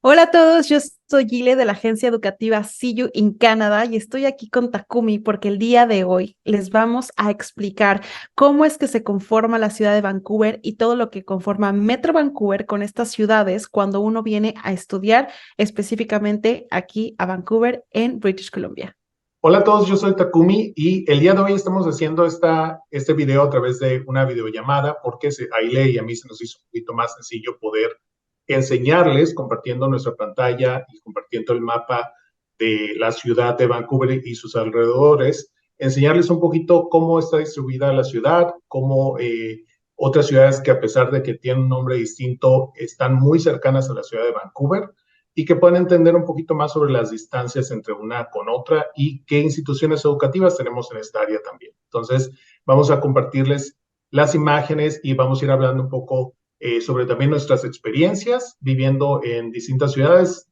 Hola a todos, yo soy Gile de la agencia educativa See You in Canada y estoy aquí con Takumi porque el día de hoy les vamos a explicar cómo es que se conforma la ciudad de Vancouver y todo lo que conforma Metro Vancouver con estas ciudades cuando uno viene a estudiar específicamente aquí a Vancouver en British Columbia. Hola a todos, yo soy Takumi y el día de hoy estamos haciendo este video a través de una videollamada porque a Ile y a mí se nos hizo un poquito más sencillo poder enseñarles compartiendo nuestra pantalla y compartiendo el mapa de la ciudad de Vancouver y sus alrededores, enseñarles un poquito cómo está distribuida la ciudad, cómo otras ciudades que a pesar de que tienen un nombre distinto están muy cercanas a la ciudad de Vancouver y que puedan entender un poquito más sobre las distancias entre una con otra y qué instituciones educativas tenemos en esta área también. Entonces, vamos a compartirles las imágenes y vamos a ir hablando un poco sobre también nuestras experiencias viviendo en distintas ciudades.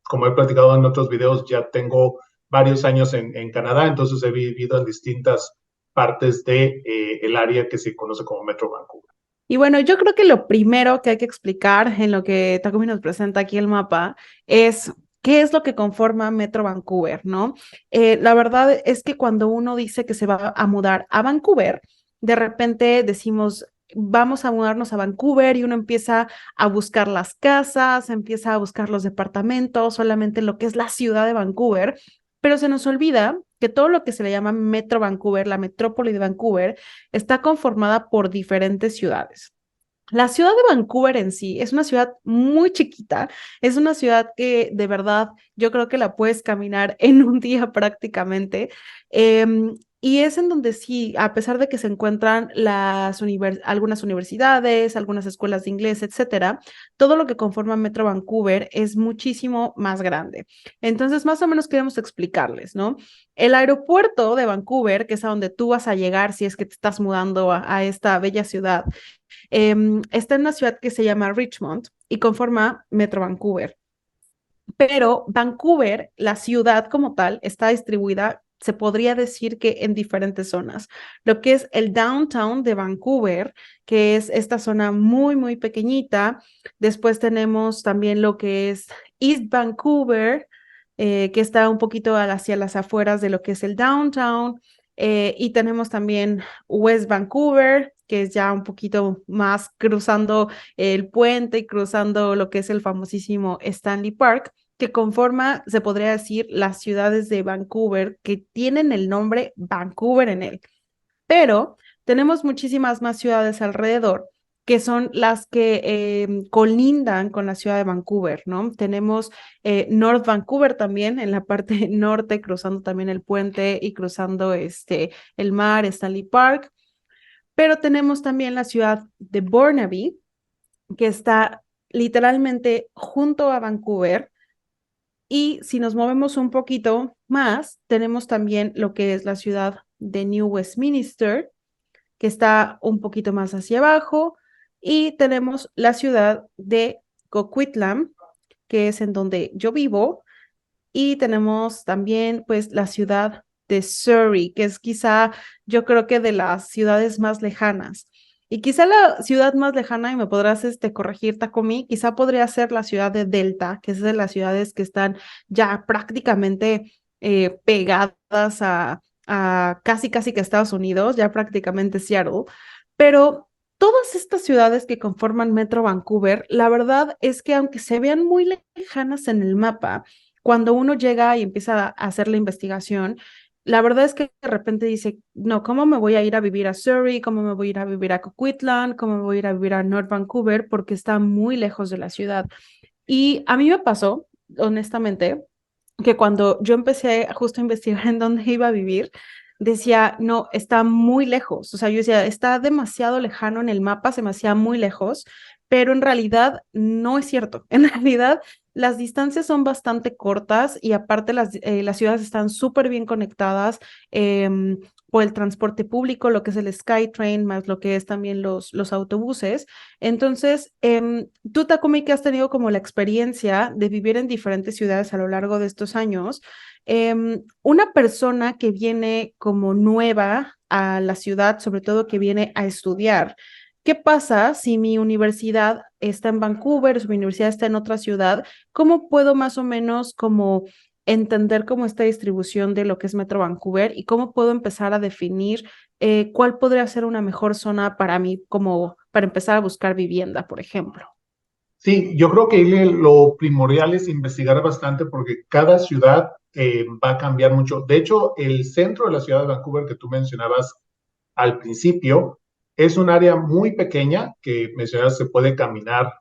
Como he platicado en otros videos, ya tengo varios años en Canadá, entonces he vivido en distintas partes de el área que se conoce como Metro Vancouver. Y bueno, yo creo que lo primero que hay que explicar en lo que Takumi nos presenta aquí el mapa es qué es lo que conforma Metro Vancouver, ¿no? La verdad es que cuando uno dice que se va a mudar a Vancouver, de repente decimos, vamos a mudarnos a Vancouver y uno empieza a buscar las casas, empieza a buscar los departamentos, solamente lo que es la ciudad de Vancouver, pero se nos olvida que todo lo que se le llama Metro Vancouver, la metrópoli de Vancouver, está conformada por diferentes ciudades. La ciudad de Vancouver en sí es una ciudad muy chiquita, es una ciudad que de verdad yo creo que la puedes caminar en un día prácticamente. Y es en donde sí, a pesar de que se encuentran algunas universidades, algunas escuelas de inglés, etcétera, todo lo que conforma Metro Vancouver es muchísimo más grande. Entonces, más o menos queremos explicarles, ¿no? El aeropuerto de Vancouver, que es a donde tú vas a llegar si es que te estás mudando a esta bella ciudad, está en una ciudad que se llama Richmond y conforma Metro Vancouver. Pero Vancouver, la ciudad como tal, está distribuida, se podría decir que en diferentes zonas. Lo que es el downtown de Vancouver, que es esta zona muy, muy pequeñita. Después tenemos también lo que es East Vancouver, que está un poquito hacia las afueras de lo que es el downtown. Y tenemos también West Vancouver, que es ya un poquito más cruzando el puente y cruzando lo que es el famosísimo Stanley Park, que conforma, se podría decir, las ciudades de Vancouver que tienen el nombre Vancouver en él. Pero tenemos muchísimas más ciudades alrededor que son las que colindan con la ciudad de Vancouver, ¿no? Tenemos North Vancouver también en la parte norte, cruzando también el puente y cruzando el mar, Stanley Park, pero tenemos también la ciudad de Burnaby, que está literalmente junto a Vancouver. Y si nos movemos un poquito más, tenemos también lo que es la ciudad de New Westminster, que está un poquito más hacia abajo, y tenemos la ciudad de Coquitlam, que es en donde yo vivo, y tenemos también pues la ciudad de Surrey, que es quizá yo creo que de las ciudades más lejanas. Y quizá la ciudad más lejana, y me podrás corregir, Takomi, quizá podría ser la ciudad de Delta, que es de las ciudades que están ya prácticamente pegadas a casi casi que Estados Unidos, ya prácticamente Seattle. Pero todas estas ciudades que conforman Metro Vancouver, la verdad es que aunque se vean muy lejanas en el mapa, cuando uno llega y empieza a hacer la investigación, la verdad es que de repente dice, no, ¿cómo me voy a ir a vivir a Surrey? ¿Cómo me voy a ir a vivir a Coquitlam? ¿Cómo me voy a ir a vivir a North Vancouver? Porque está muy lejos de la ciudad. Y a mí me pasó, honestamente, que cuando yo empecé justo a investigar en dónde iba a vivir, decía, no, está muy lejos. O sea, yo decía, está demasiado lejano en el mapa, se me hacía muy lejos, pero en realidad no es cierto. En realidad, las distancias son bastante cortas y aparte las ciudades están súper bien conectadas. Por el transporte público, lo que es el SkyTrain, más lo que es también los autobuses. Entonces, tú, Takumi, que has tenido como la experiencia de vivir en diferentes ciudades a lo largo de estos años, una persona que viene como nueva a la ciudad, sobre todo que viene a estudiar, ¿qué pasa si mi universidad está en Vancouver, si mi universidad está en otra ciudad? ¿Cómo puedo más o menos como entender cómo esta distribución de lo que es Metro Vancouver y cómo puedo empezar a definir cuál podría ser una mejor zona para mí, como para empezar a buscar vivienda, por ejemplo? Sí, yo creo que ahí lo primordial es investigar bastante porque cada ciudad va a cambiar mucho. De hecho, el centro de la ciudad de Vancouver que tú mencionabas al principio es un área muy pequeña que mencionabas se puede caminar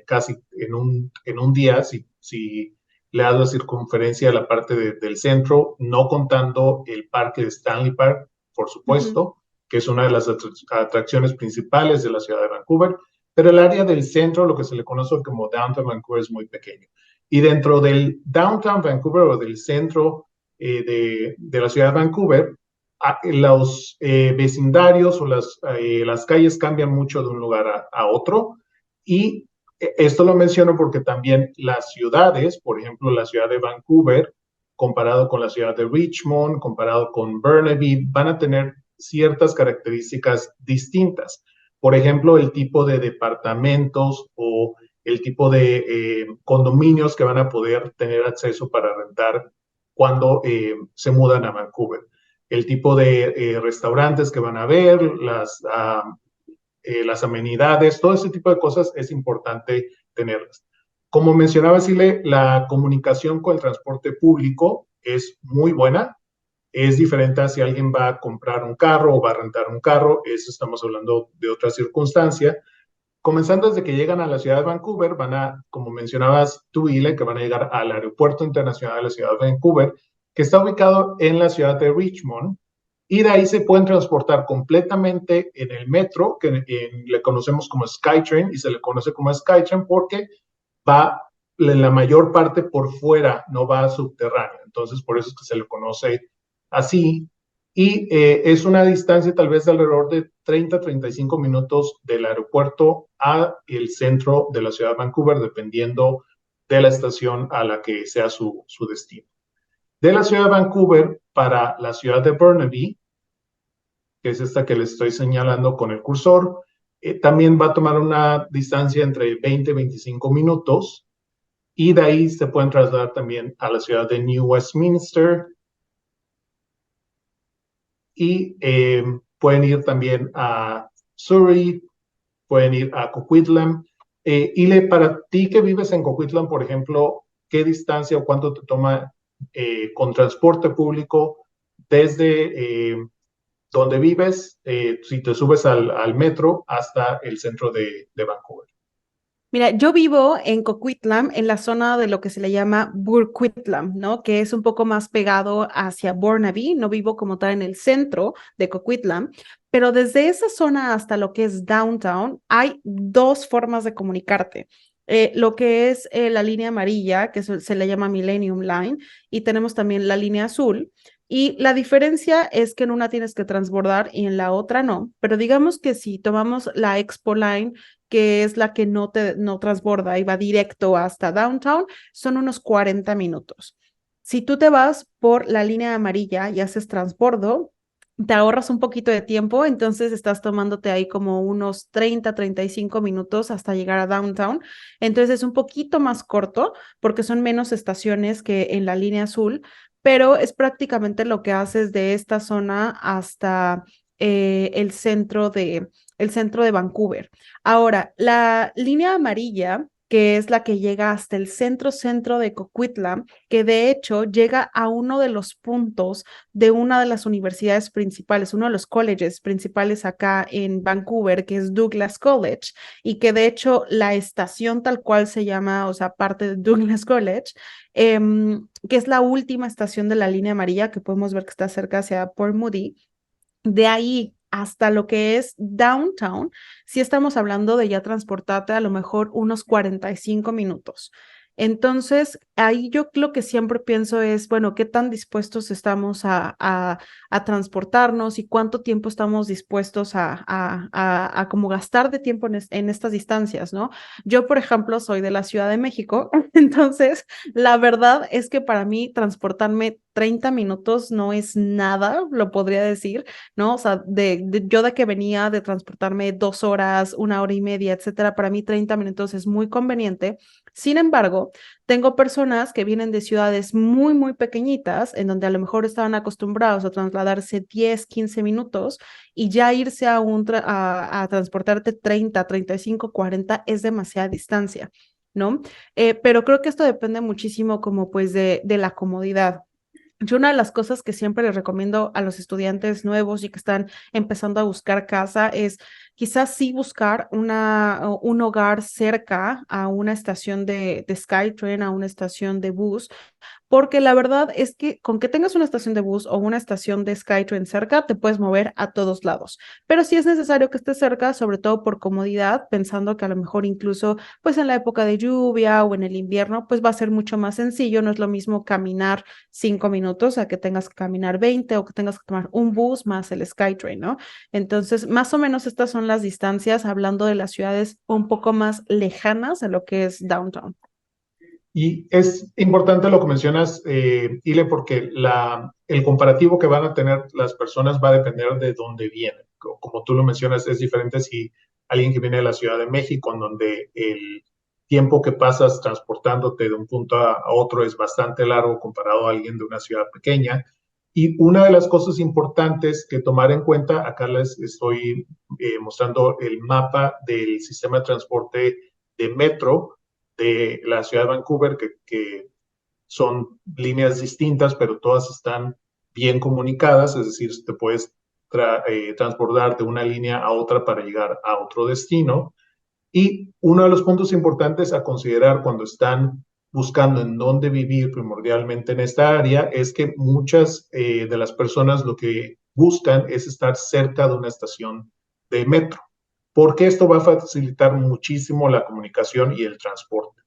casi en un día si le das la circunferencia a la parte del centro, no contando el parque de Stanley Park, por Ujú, supuesto, que es una de las atracciones principales de la ciudad de Vancouver, pero el área del centro, lo que se le conoce como Downtown Vancouver, es muy pequeño. Y dentro del Downtown Vancouver o del centro de la ciudad de Vancouver, los vecindarios o las calles cambian mucho de un lugar a otro y esto lo menciono porque también las ciudades, por ejemplo, la ciudad de Vancouver, comparado con la ciudad de Richmond, comparado con Burnaby, van a tener ciertas características distintas. Por ejemplo, el tipo de departamentos o el tipo de condominios que van a poder tener acceso para rentar cuando se mudan a Vancouver. El tipo de restaurantes que van a ver, las amenidades, todo ese tipo de cosas es importante tenerlas. Como mencionaba Sile, la comunicación con el transporte público es muy buena. Es diferente a si alguien va a comprar un carro o va a rentar un carro. Eso estamos hablando de otra circunstancia. Comenzando desde que llegan a la ciudad de Vancouver, van a, como mencionabas tú, Ile, que van a llegar al Aeropuerto Internacional de la ciudad de Vancouver, que está ubicado en la ciudad de Richmond, y de ahí se pueden transportar completamente en el metro, que le conocemos como Skytrain, y se le conoce como Skytrain porque va en la mayor parte por fuera, no va subterráneo. Entonces, por eso es que se le conoce así. Y es una distancia tal vez de alrededor de 30-35 minutos del aeropuerto a el centro de la ciudad de Vancouver, dependiendo de la estación a la que sea su destino. De la ciudad de Vancouver para la ciudad de Burnaby, que es esta que les estoy señalando con el cursor, también va a tomar una distancia entre 20 y 25 minutos y de ahí se pueden trasladar también a la ciudad de New Westminster y pueden ir también a Surrey, pueden ir a Coquitlam. Ile, para ti que vives en Coquitlam, por ejemplo, ¿qué distancia o cuánto te toma con transporte público desde donde vives, si te subes al metro hasta el centro de Vancouver? Mira, yo vivo en Coquitlam, en la zona de lo que se le llama Burquitlam, ¿no? Que es un poco más pegado hacia Burnaby. No vivo como tal en el centro de Coquitlam, pero desde esa zona hasta lo que es downtown hay dos formas de comunicarte. Lo que es la línea amarilla, que se le llama Millennium Line, y tenemos también la línea azul. Y la diferencia es que en una tienes que transbordar y en la otra no. Pero digamos que si tomamos la Expo Line, que es la que no transborda y va directo hasta downtown, son unos 40 minutos. Si tú te vas por la línea amarilla y haces transbordo, te ahorras un poquito de tiempo, entonces estás tomándote ahí como unos 35 minutos hasta llegar a downtown. Entonces es un poquito más corto porque son menos estaciones que en la línea azul, pero es prácticamente lo que haces de esta zona hasta el centro de Vancouver. Ahora, la línea amarilla, que es la que llega hasta el centro de Coquitlam, que de hecho llega a uno de los puntos de una de las universidades principales, uno de los colleges principales acá en Vancouver, que es Douglas College, y que de hecho la estación tal cual se llama, o sea, parte de Douglas College, que es la última estación de la línea amarilla que podemos ver que está cerca hacia Port Moody. De ahí hasta lo que es downtown, si estamos hablando de ya transportarte a lo mejor unos 45 minutos. Entonces, ahí yo lo que siempre pienso es, bueno, ¿qué tan dispuestos estamos a transportarnos y cuánto tiempo estamos dispuestos a como gastar de tiempo en estas distancias, ¿no? Yo, por ejemplo, soy de la Ciudad de México, entonces la verdad es que para mí transportarme 30 minutos no es nada, lo podría decir, ¿no? O sea, yo de que venía de transportarme 2 horas, 1 hora y media, etcétera, para mí 30 minutos es muy conveniente. Sin embargo, tengo personas que vienen de ciudades muy, muy pequeñitas, en donde a lo mejor estaban acostumbrados a trasladarse 10, 15 minutos y ya irse a transportarte 30, 35, 40 es demasiada distancia, ¿no? Pero creo que esto depende muchísimo como pues de la comodidad. Yo una de las cosas que siempre les recomiendo a los estudiantes nuevos y que están empezando a buscar casa es quizás sí buscar un hogar cerca a una estación de SkyTrain, a una estación de bus, porque la verdad es que con que tengas una estación de bus o una estación de SkyTrain cerca, te puedes mover a todos lados. Pero sí es necesario que estés cerca, sobre todo por comodidad, pensando que a lo mejor incluso pues en la época de lluvia o en el invierno, pues va a ser mucho más sencillo. No es lo mismo caminar 5 minutos a que tengas que caminar 20 o que tengas que tomar un bus más el SkyTrain, ¿no? Entonces, más o menos estas son las distancias, hablando de las ciudades un poco más lejanas de lo que es downtown. Y es importante lo que mencionas, Ile, porque el comparativo que van a tener las personas va a depender de dónde vienen. Como tú lo mencionas, es diferente si alguien que viene de la Ciudad de México, en donde el tiempo que pasas transportándote de un punto a otro es bastante largo comparado a alguien de una ciudad pequeña. Y una de las cosas importantes que tomar en cuenta, acá les estoy mostrando el mapa del sistema de transporte de metro de la ciudad de Vancouver, que son líneas distintas, pero todas están bien comunicadas, es decir, te puedes transportar de una línea a otra para llegar a otro destino. Y uno de los puntos importantes a considerar cuando están buscando en dónde vivir primordialmente en esta área es que muchas de las personas lo que buscan es estar cerca de una estación de metro, porque esto va a facilitar muchísimo la comunicación y el transporte.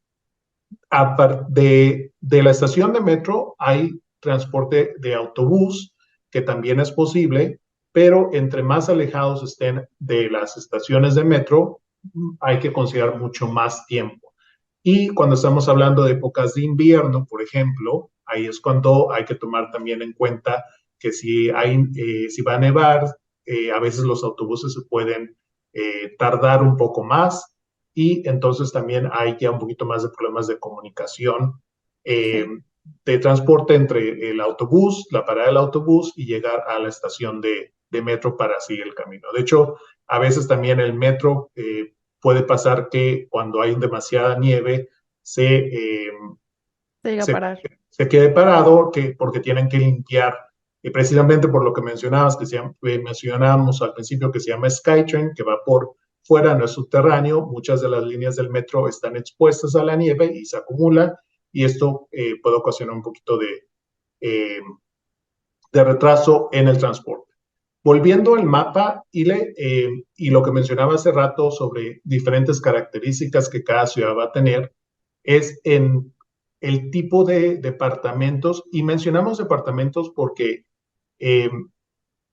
De la estación de metro hay transporte de autobús, que también es posible, pero entre más alejados estén de las estaciones de metro, hay que considerar mucho más tiempo. Y cuando estamos hablando de épocas de invierno, por ejemplo, ahí es cuando hay que tomar también en cuenta que si va a nevar, a veces los autobuses se pueden tardar un poco más y entonces también hay ya un poquito más de problemas de comunicación, eh, Sí. de transporte entre el autobús, la parada del autobús y llegar a la estación de metro para seguir el camino. De hecho, a veces también el metro puede pasar que cuando hay demasiada nieve Se llega a se, parar. se quede parado porque tienen que limpiar, precisamente por lo que mencionabas, mencionábamos al principio que se llama Skytrain, que va por fuera, no es subterráneo. Muchas de las líneas del metro están expuestas a la nieve y se acumula, y esto puede ocasionar un poquito eh, de retraso en el transporte. Volviendo al mapa, Ile, y lo que mencionaba hace rato sobre diferentes características que cada ciudad va a tener, es en el tipo de departamentos, y mencionamos departamentos porque eh,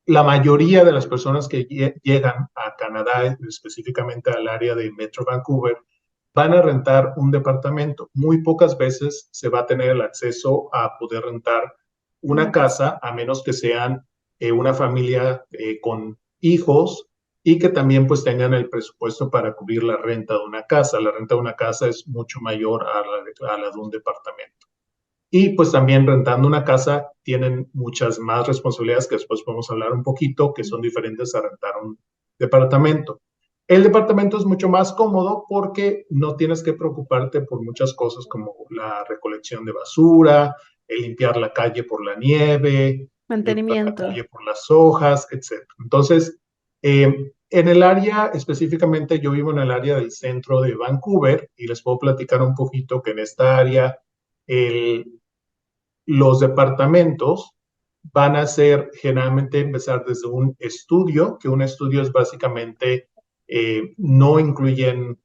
la mayoría de las personas que llegan a Canadá, específicamente al área de Metro Vancouver, van a rentar un departamento. Muy pocas veces se va a tener el acceso a poder rentar una Una casa. casa, a menos que sean una familia con hijos y que también pues tengan el presupuesto para cubrir la renta de una casa. La renta de una casa es mucho mayor a la de un departamento. Y pues también rentando una casa tienen muchas más responsabilidades que después podemos hablar un poquito, que son diferentes a rentar un departamento. El departamento es mucho más cómodo porque no tienes que preocuparte por muchas cosas como la recolección de basura, el limpiar la calle por la nieve, limpiar la Mantenimiento. calle por las hojas, etc. Entonces, en el área, específicamente yo vivo en el área del centro de Vancouver y les puedo platicar un poquito que en esta área el, los departamentos van a ser generalmente empezar desde un estudio, que un estudio es básicamente, no incluyen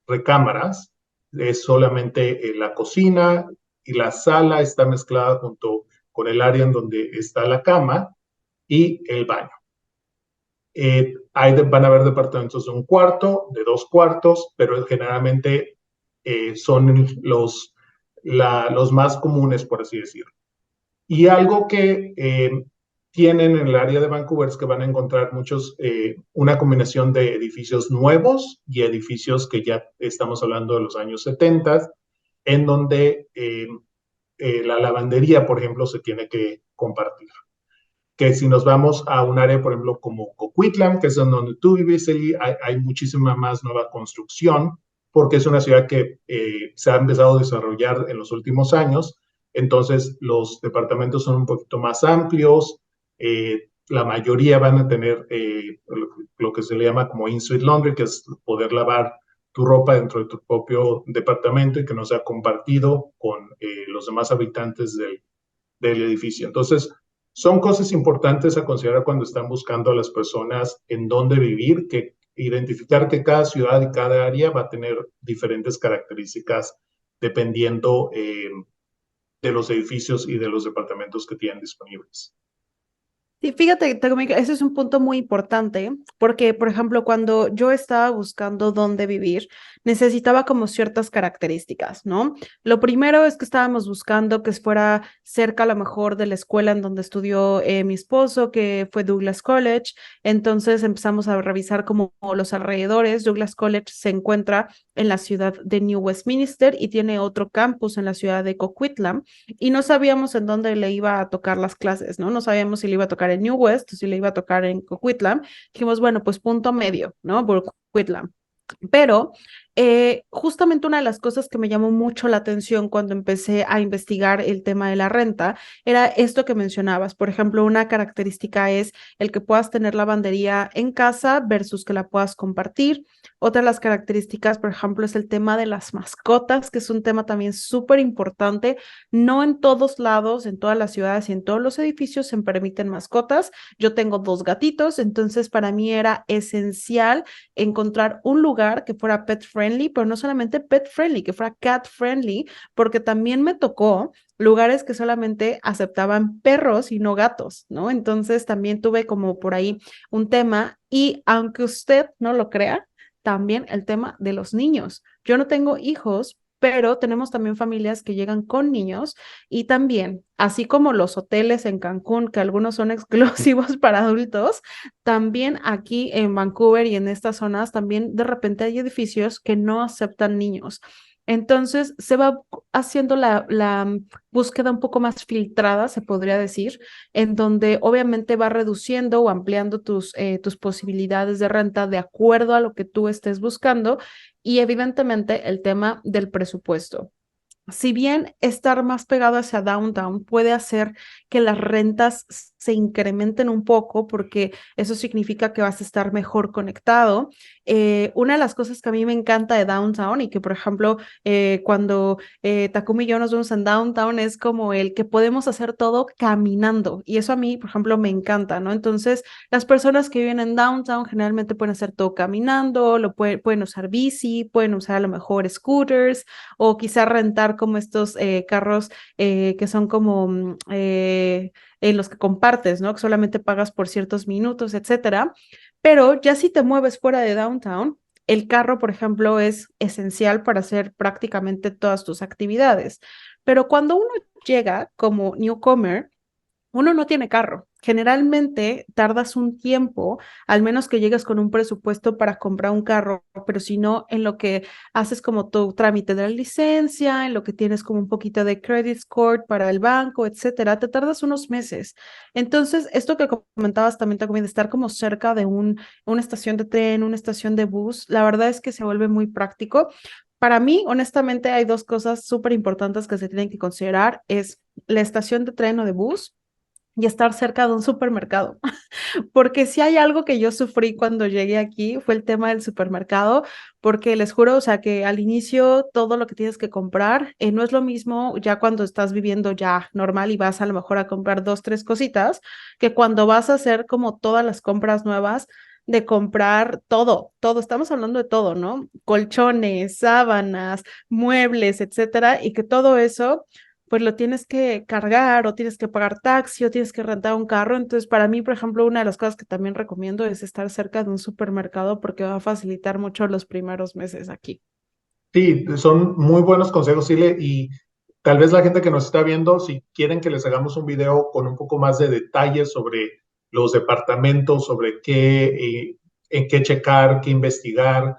recámaras, es solamente la cocina, y la sala está mezclada junto con el área en donde está la cama y el baño. Van a haber departamentos de un cuarto, de 2 cuartos, pero generalmente son los más comunes, por así decirlo. Y algo que tienen en el área de Vancouver es que van a encontrar una combinación de edificios nuevos y edificios que ya estamos hablando de los años 70, en donde la lavandería, por ejemplo, se tiene que compartir. Que si nos vamos a un área, por ejemplo, como Coquitlam, que es donde tú vives, Eli, hay muchísima más nueva construcción, porque es una ciudad que se ha empezado a desarrollar en los últimos años. Entonces, los departamentos son un poquito más amplios. La mayoría van a tener lo que se le llama como in-suite laundry, que es poder lavar tu ropa dentro de tu propio departamento y que no sea compartido con los demás habitantes del edificio. Entonces, son cosas importantes a considerar cuando están buscando a las personas en dónde vivir, que identificar que cada ciudad y cada área va a tener diferentes características dependiendo de los edificios y de los departamentos que tienen disponibles. Sí, fíjate, ese es un punto muy importante, porque, por ejemplo, cuando yo estaba buscando dónde vivir, necesitaba como ciertas características, ¿no? Lo primero es que estábamos buscando que fuera cerca a lo mejor de la escuela en donde estudió mi esposo, que fue Douglas College. Entonces empezamos a revisar como los alrededores. Douglas College se encuentra en la ciudad de New Westminster y tiene otro campus en la ciudad de Coquitlam, y no sabíamos en dónde le iba a tocar las clases, ¿no? No sabíamos si le iba a tocar en New West o si le iba a tocar en Coquitlam. Dijimos, bueno, pues punto medio, ¿no? Por Coquitlam. Pero justamente una de las cosas que me llamó mucho la atención cuando empecé a investigar el tema de la renta era esto que mencionabas. Por ejemplo, una característica es el que puedas tener lavandería en casa versus que la puedas compartir. Otra de las características, por ejemplo, es el tema de las mascotas, que es un tema también súper importante. No en todos lados, en todas las ciudades y en todos los edificios se permiten mascotas. Yo tengo 2 gatitos, entonces para mí era esencial encontrar un lugar que fuera pet friendly, pero no solamente pet friendly, que fuera cat friendly, porque también me tocó lugares que solamente aceptaban perros y no gatos, ¿no? Entonces también tuve como por ahí un tema, y aunque usted no lo crea, también el tema de los niños. Yo no tengo hijos, pero tenemos también familias que llegan con niños, y también, así como los hoteles en Cancún, que algunos son exclusivos para adultos, también aquí en Vancouver y en estas zonas, también de repente hay edificios que no aceptan niños. Entonces se va haciendo la búsqueda un poco más filtrada, se podría decir, en donde obviamente va reduciendo o ampliando tus posibilidades de renta de acuerdo a lo que tú estés buscando, y evidentemente el tema del presupuesto. Si bien estar más pegado hacia downtown puede hacer que las rentas se incrementen un poco, porque eso significa que vas a estar mejor conectado. Una de las cosas que a mí me encanta de downtown, y que, por ejemplo, cuando Takumi y yo nos vemos en downtown, es como el que podemos hacer todo caminando. Y eso a mí, por ejemplo, me encanta, ¿no? Entonces, las personas que viven en downtown generalmente pueden hacer todo caminando, pueden usar bici, pueden usar a lo mejor scooters, o quizá rentar como estos carros que son como en los que compartes, ¿no? Que solamente pagas por ciertos minutos, etcétera. Pero ya si te mueves fuera de downtown, el carro, por ejemplo, es esencial para hacer prácticamente todas tus actividades. Pero cuando uno llega como newcomer, uno no tiene carro. Generalmente tardas un tiempo, al menos que llegues con un presupuesto para comprar un carro, pero si no, en lo que haces como tu trámite de la licencia, en lo que tienes como un poquito de credit score para el banco, etcétera, te tardas unos meses. Entonces, esto que comentabas también, de estar como cerca de una estación de tren, una estación de bus, la verdad es que se vuelve muy práctico. Para mí, honestamente, hay 2 cosas súper importantes que se tienen que considerar: es la estación de tren o de bus y estar cerca de un supermercado. Porque si hay algo que yo sufrí cuando llegué aquí fue el tema del supermercado, porque les juro, o sea, que al inicio todo lo que tienes que comprar no es lo mismo ya cuando estás viviendo ya normal y vas a lo mejor a comprar 2, 3 cositas, que cuando vas a hacer como todas las compras nuevas, de comprar todo, todo, estamos hablando de todo, ¿no? Colchones, sábanas, muebles, etcétera, y que todo eso pues lo tienes que cargar o tienes que pagar taxi o tienes que rentar un carro. Entonces, para mí, por ejemplo, una de las cosas que también recomiendo es estar cerca de un supermercado porque va a facilitar mucho los primeros meses aquí. Sí, son muy buenos consejos, Sile, y tal vez la gente que nos está viendo, si quieren que les hagamos un video con un poco más de detalles sobre los departamentos, sobre en qué checar, qué investigar,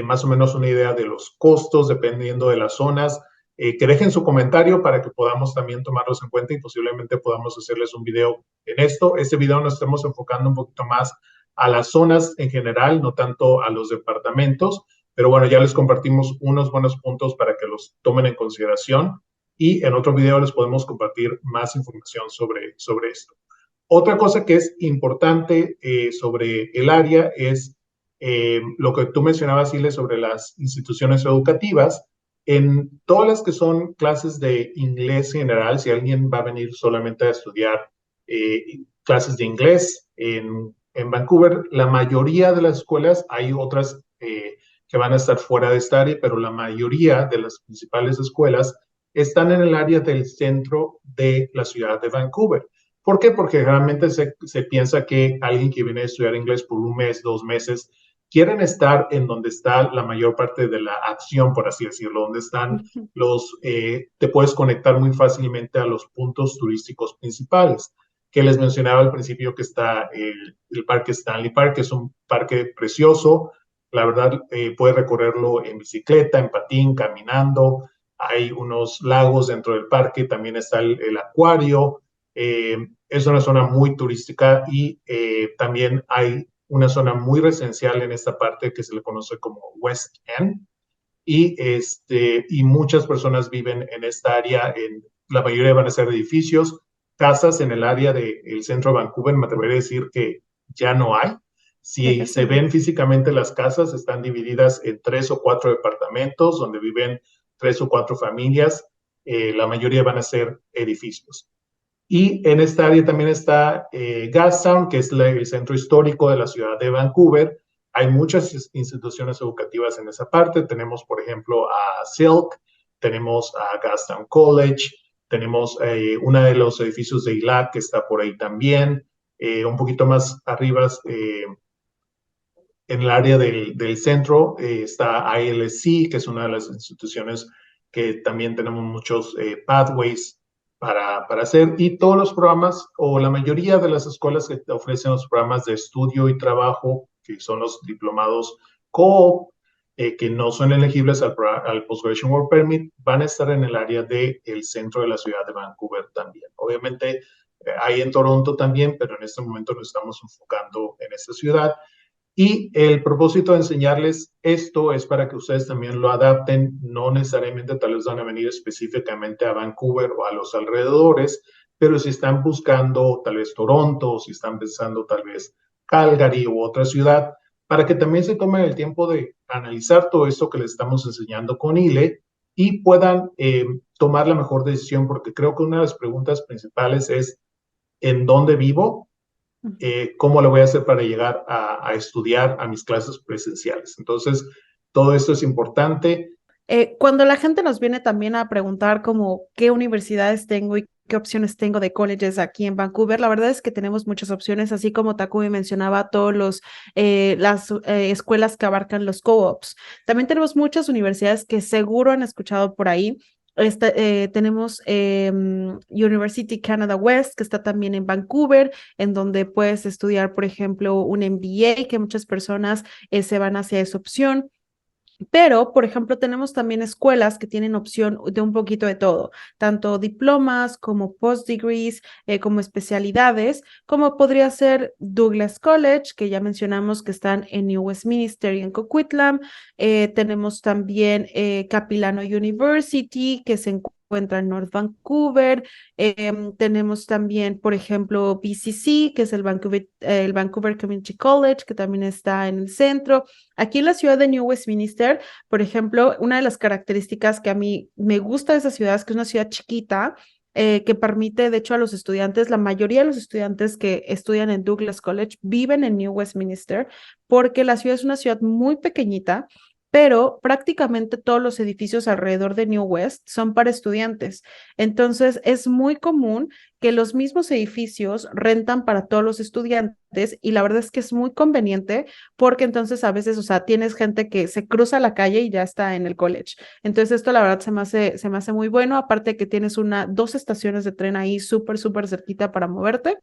más o menos una idea de los costos dependiendo de las zonas, que dejen su comentario para que podamos también tomarlos en cuenta y posiblemente podamos hacerles un video en esto. Este video nos estamos enfocando un poquito más a las zonas en general, no tanto a los departamentos. Pero bueno, ya les compartimos unos buenos puntos para que los tomen en consideración y en otro video les podemos compartir más información sobre esto. Otra cosa que es importante sobre el área es lo que tú mencionabas, Ile, sobre las instituciones educativas. En todas las que son clases de inglés general, si alguien va a venir solamente a estudiar clases de inglés en Vancouver, la mayoría de las escuelas, hay otras que van a estar fuera de esta área, pero la mayoría de las principales escuelas están en el área del centro de la ciudad de Vancouver. ¿Por qué? Porque realmente se piensa que alguien que viene a estudiar inglés por un mes, 2 meses, quieren estar en donde está la mayor parte de la acción, por así decirlo, donde están te puedes conectar muy fácilmente a los puntos turísticos principales, que les mencionaba al principio que está el Parque Stanley Park, que es un parque precioso, la verdad, puedes recorrerlo en bicicleta, en patín, caminando. Hay unos lagos dentro del parque, también está el acuario. Es una zona muy turística y también hay una zona muy residencial en esta parte que se le conoce como West End. Y muchas personas viven en esta área. La mayoría van a ser edificios, casas en el área del centro de Vancouver. Me atrevería a decir que ya no hay. Sí, Si casi se no. ven físicamente las casas, están divididas en 3 o 4 departamentos donde viven 3 o 4 familias. La mayoría van a ser edificios. Y en esta área también está Gastown, que es el centro histórico de la ciudad de Vancouver. Hay muchas instituciones educativas en esa parte. Tenemos, por ejemplo, a Silk, tenemos a Gastown College, tenemos uno de los edificios de ILAC que está por ahí también. Un poquito más arriba, en el área del centro, está ILSC, que es una de las instituciones que también tenemos muchos pathways para hacer, y todos los programas, o la mayoría de las escuelas que ofrecen los programas de estudio y trabajo, que son los diplomados co-op, que no son elegibles al Post-Graduation Work Permit, van a estar en el área del centro de la ciudad de Vancouver también. Obviamente, hay en Toronto también, pero en este momento nos estamos enfocando en esta ciudad. Y el propósito de enseñarles esto es para que ustedes también lo adapten. No necesariamente tal vez van a venir específicamente a Vancouver o a los alrededores, pero si están buscando tal vez Toronto, si están pensando tal vez Calgary u otra ciudad, para que también se tomen el tiempo de analizar todo esto que les estamos enseñando con ILE y puedan tomar la mejor decisión, porque creo que una de las preguntas principales es ¿en dónde vivo? ¿Cómo le voy a hacer para llegar a estudiar a mis clases presenciales? Entonces, todo esto es importante. Cuando la gente nos viene también a preguntar como qué universidades tengo y qué opciones tengo de colleges aquí en Vancouver, la verdad es que tenemos muchas opciones, así como Takumi mencionaba, las escuelas que abarcan los co-ops. También tenemos muchas universidades que seguro han escuchado por ahí. Tenemos University Canada West, que está también en Vancouver, en donde puedes estudiar, por ejemplo, un MBA, que muchas personas se van hacia esa opción. Pero, por ejemplo, tenemos también escuelas que tienen opción de un poquito de todo, tanto diplomas como post-degrees, como especialidades, como podría ser Douglas College, que ya mencionamos que están en New Westminster y en Coquitlam. Tenemos también Capilano University, que se encuentra en North Vancouver. Tenemos también, por ejemplo, BCC, que es el Vancouver Community College, que también está en el centro. Aquí en la ciudad de New Westminster, por ejemplo, una de las características que a mí me gusta de esa ciudad es que es una ciudad chiquita, que permite, de hecho, a los estudiantes, la mayoría de los estudiantes que estudian en Douglas College viven en New Westminster, porque la ciudad es una ciudad muy pequeñita pero prácticamente todos los edificios alrededor de New West son para estudiantes. Entonces, es muy común que los mismos edificios rentan para todos los estudiantes y la verdad es que es muy conveniente porque entonces a veces, o sea, tienes gente que se cruza la calle y ya está en el college. Entonces, esto la verdad se me hace muy bueno, aparte que tienes dos estaciones de tren ahí súper, súper cerquita para moverte.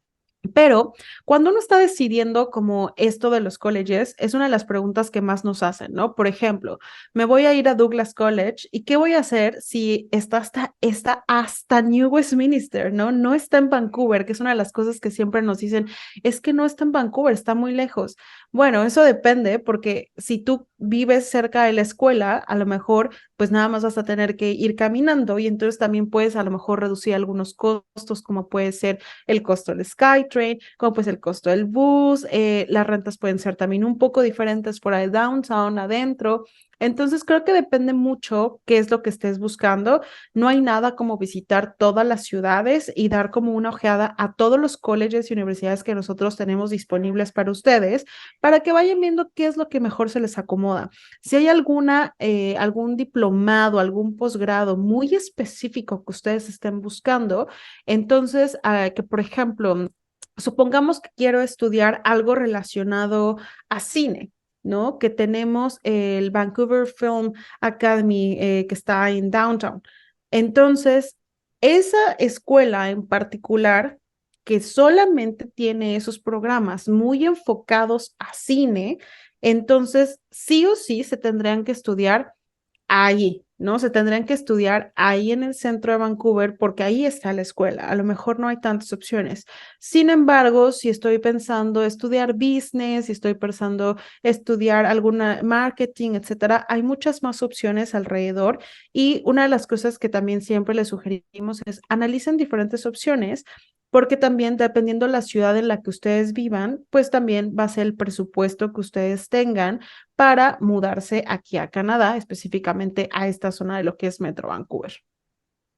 Pero cuando uno está decidiendo como esto de los colleges, es una de las preguntas que más nos hacen, ¿no? Por ejemplo, me voy a ir a Douglas College y ¿qué voy a hacer si está hasta New Westminster, ¿no? No está en Vancouver, que es una de las cosas que siempre nos dicen, es que no está en Vancouver, está muy lejos. Bueno, eso depende porque si tú vives cerca de la escuela, a lo mejor pues nada más vas a tener que ir caminando y entonces también puedes a lo mejor reducir algunos costos como puede ser el costo del SkyTrain, como pues el costo del bus, las rentas pueden ser también un poco diferentes por ahí downtown, adentro. Entonces creo que depende mucho qué es lo que estés buscando. No hay nada como visitar todas las ciudades y dar como una ojeada a todos los colleges y universidades que nosotros tenemos disponibles para ustedes, para que vayan viendo qué es lo que mejor se les acomoda. Si hay algún diplomado, algún posgrado muy específico que ustedes estén buscando, entonces, que por ejemplo, supongamos que quiero estudiar algo relacionado a cine. ¿No? Que tenemos el Vancouver Film Academy que está en Downtown. Entonces, esa escuela en particular, que solamente tiene esos programas muy enfocados a cine, entonces sí o sí se tendrían que estudiar ahí, ¿no? Se tendrían que estudiar ahí en el centro de Vancouver porque ahí está la escuela. A lo mejor no hay tantas opciones. Sin embargo, si estoy pensando estudiar business, si estoy pensando estudiar alguna marketing, etcétera, hay muchas más opciones alrededor y una de las cosas que también siempre les sugerimos es analicen diferentes opciones porque también dependiendo la ciudad en la que ustedes vivan, pues también va a ser el presupuesto que ustedes tengan para mudarse aquí a Canadá, específicamente a esta zona de lo que es Metro Vancouver.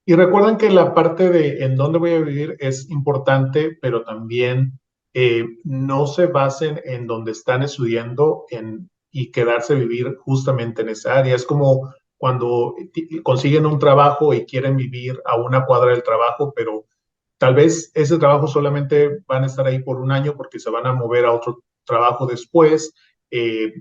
Y recuerden que la parte de en dónde voy a vivir es importante, pero también no se basen en donde están estudiando y quedarse a vivir justamente en esa área. Es como cuando consiguen un trabajo y quieren vivir a una cuadra del trabajo, pero tal vez ese trabajo solamente van a estar ahí por un año porque se van a mover a otro trabajo después, eh,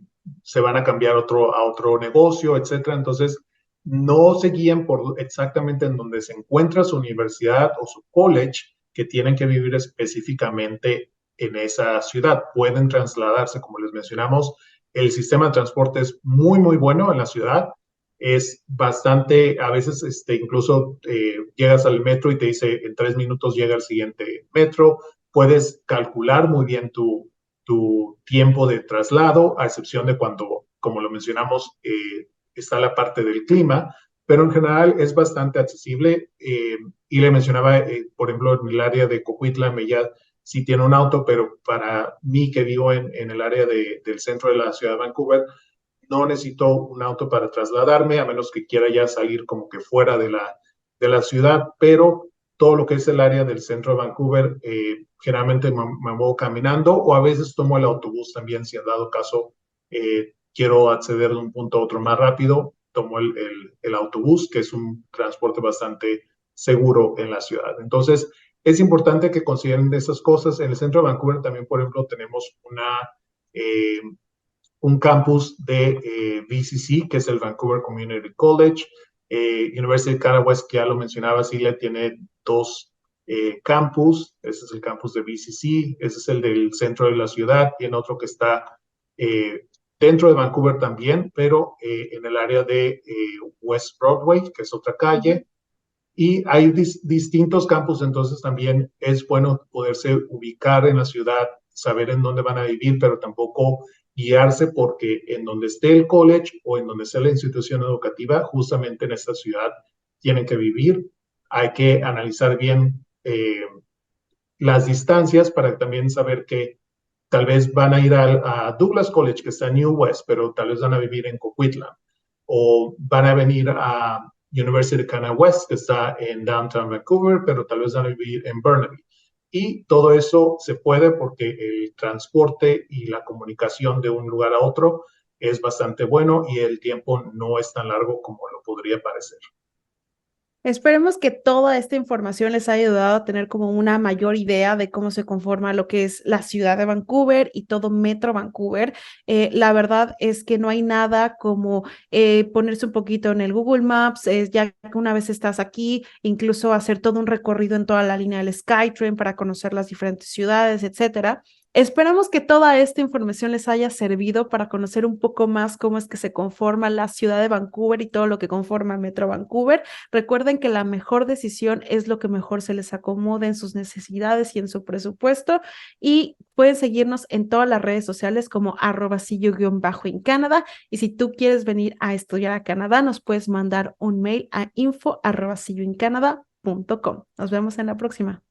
se van a cambiar a otro negocio, etcétera. Entonces, no se guían por exactamente en donde se encuentra su universidad o su college, que tienen que vivir específicamente en esa ciudad. Pueden trasladarse, como les mencionamos, el sistema de transporte es muy, muy bueno en la ciudad. Es bastante, a veces incluso llegas al metro y te dice en 3 minutos llega el siguiente metro. Puedes calcular muy bien tu tiempo de traslado, a excepción de cuando, como lo mencionamos, está la parte del clima, pero en general es bastante accesible. Y le mencionaba, por ejemplo, en el área de Coquitlam, ella sí tiene un auto, pero para mí que vivo en el área del centro de la ciudad de Vancouver, no necesito un auto para trasladarme, a menos que quiera ya salir como que fuera de la ciudad, pero todo lo que es el área del centro de Vancouver, generalmente me muevo caminando o a veces tomo el autobús también, si en dado caso quiero acceder de un punto a otro más rápido, tomo el autobús, que es un transporte bastante seguro en la ciudad. Entonces, es importante que consideren esas cosas. En el centro de Vancouver también, por ejemplo, tenemos eh, un campus de VCC, que es el Vancouver Community College. University of Canada West, que ya lo mencionaba, Silvia, tiene dos campus. Ese es el campus de VCC, ese es el del centro de la ciudad. Tiene otro que está eh, dentro de Vancouver también, pero en el área de West Broadway, que es otra calle. Y hay distintos campus, entonces también es bueno poderse ubicar en la ciudad, saber en dónde van a vivir, pero tampoco guiarse porque en donde esté el college o en donde esté la institución educativa, justamente en esta ciudad tienen que vivir. Hay que analizar bien las distancias para también saber que tal vez van a ir a Douglas College, que está en New West, pero tal vez van a vivir en Coquitlam, o van a venir a University of Canada West, que está en Downtown Vancouver, pero tal vez van a vivir en Burnaby. Y todo eso se puede porque el transporte y la comunicación de un lugar a otro es bastante bueno y el tiempo no es tan largo como lo podría parecer. Esperemos que toda esta información les haya ayudado a tener como una mayor idea de cómo se conforma lo que es la ciudad de Vancouver y todo Metro Vancouver. La verdad es que no hay nada como ponerse un poquito en el Google Maps, ya que una vez estás aquí, incluso hacer todo un recorrido en toda la línea del SkyTrain para conocer las diferentes ciudades, etcétera. Esperamos que toda esta información les haya servido para conocer un poco más cómo es que se conforma la ciudad de Vancouver y todo lo que conforma Metro Vancouver. Recuerden que la mejor decisión es lo que mejor se les acomode en sus necesidades y en su presupuesto. Y pueden seguirnos en todas las redes sociales como @sillo_in Canadá. Y si tú quieres venir a estudiar a Canadá, nos puedes mandar un mail a info@silloincanada.com. Nos vemos en la próxima.